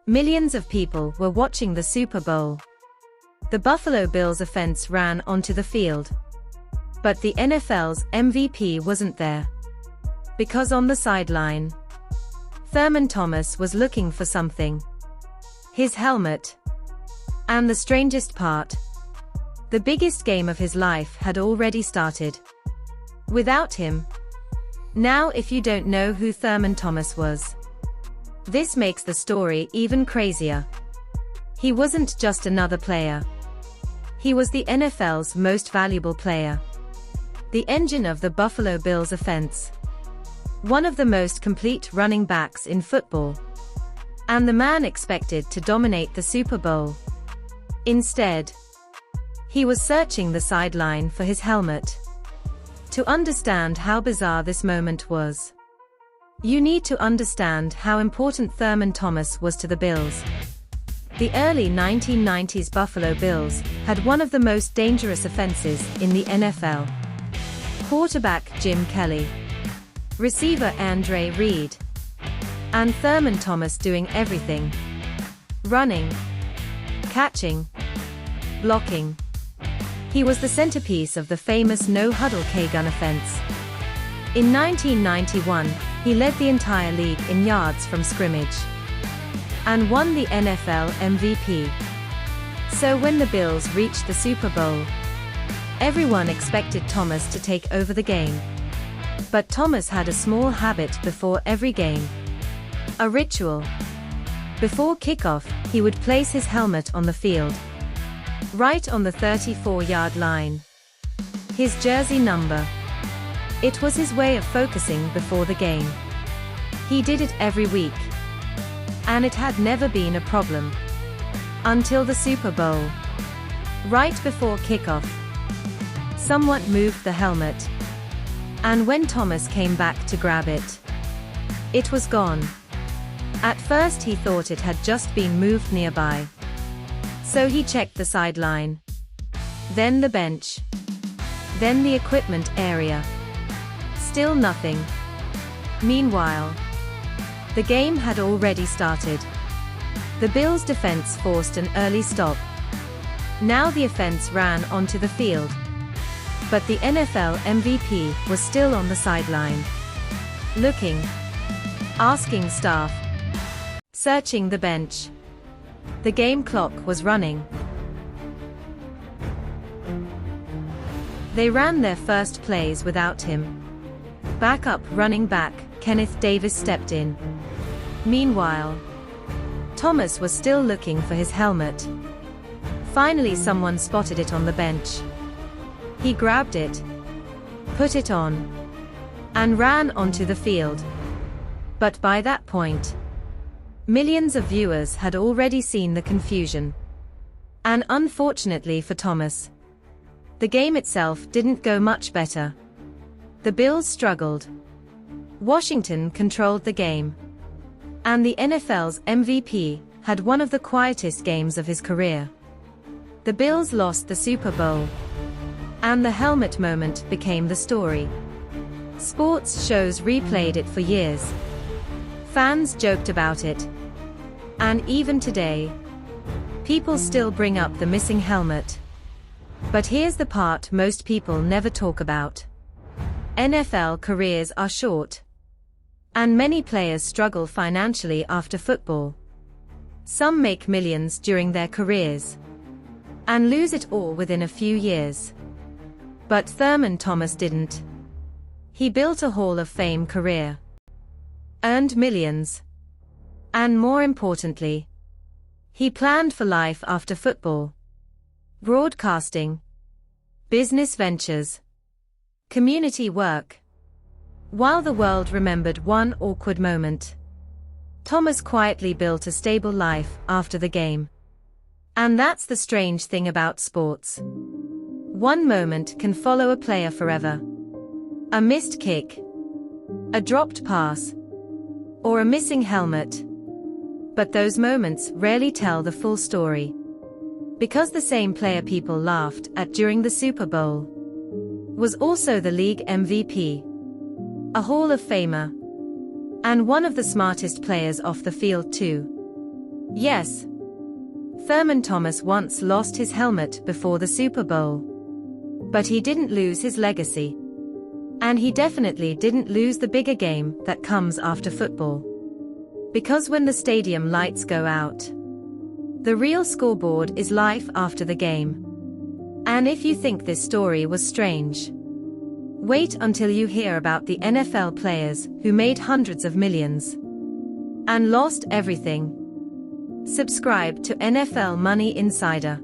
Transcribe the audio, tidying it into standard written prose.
Millions of people were watching the Super Bowl. The Buffalo Bills offense ran onto the field. But the NFL's MVP wasn't there. Because on the sideline, Thurman Thomas was looking for something. His helmet. And the strangest part, the biggest game of his life had already started. Without him. Now if you don't know who Thurman Thomas was, this makes the story even crazier. He wasn't just another player. He was the NFL's most valuable player. The engine of the Buffalo Bills offense. One of the most complete running backs in football. And the man expected to dominate the Super Bowl. Instead, he was searching the sideline for his helmet. To understand how bizarre this moment was, you need to understand how important Thurman Thomas was to the Bills. The early 1990s Buffalo Bills had one of the most dangerous offenses in the NFL. Quarterback Jim Kelly, receiver Andre Reed, and Thurman Thomas doing everything. Running, catching, blocking. He was the centerpiece of the famous no-huddle K-gun offense. In 1991, he led the entire league in yards from scrimmage and won the NFL MVP. So when the Bills reached the Super Bowl, everyone expected Thomas to take over the game. But Thomas had a small habit before every game. A ritual. Before kickoff, he would place his helmet on the field, right on the 34-yard line. His jersey number. It was his way of focusing before the game. He did it every week. And it had never been a problem. Until the Super Bowl. Right before kickoff, someone moved the helmet. And when Thomas came back to grab it, it was gone. At first he thought it had just been moved nearby. So he checked the sideline, then the bench, then the equipment area. Still nothing. Meanwhile, the game had already started. The Bills' defense forced an early stop. Now the offense ran onto the field. But the NFL MVP was still on the sideline. Looking. Asking staff. Searching the bench. The game clock was running. They ran their first plays without him. Backup running back, Kenneth Davis stepped in. Meanwhile, Thomas was still looking for his helmet. Finally someone spotted it on the bench. He grabbed it, put it on, and ran onto the field. But by that point, millions of viewers had already seen the confusion. And unfortunately for Thomas, the game itself didn't go much better. The Bills struggled. Washington controlled the game. And the NFL's MVP had one of the quietest games of his career. The Bills lost the Super Bowl. And the helmet moment became the story. Sports shows replayed it for years. Fans joked about it. And even today, people still bring up the missing helmet. But here's the part most people never talk about. NFL careers are short. And many players struggle financially after football. Some make millions during their careers. And lose it all within a few years. But Thurman Thomas didn't. He built a Hall of Fame career. Earned millions. And more importantly, he planned for life after football. Broadcasting. Business ventures. Community work. While the world remembered one awkward moment, Thomas quietly built a stable life after the game. And that's the strange thing about sports. One moment can follow a player forever. A missed kick, a dropped pass, or a missing helmet. But those moments rarely tell the full story. Because the same player people laughed at during the Super Bowl was also the league MVP, a Hall of Famer, and one of the smartest players off the field too. Yes. Thurman Thomas once lost his helmet before the Super Bowl. But he didn't lose his legacy. And he definitely didn't lose the bigger game that comes after football. Because when the stadium lights go out, the real scoreboard is life after the game. And if you think this story was strange, wait until you hear about the NFL players who made hundreds of millions and lost everything. Subscribe to NFL Money Insider.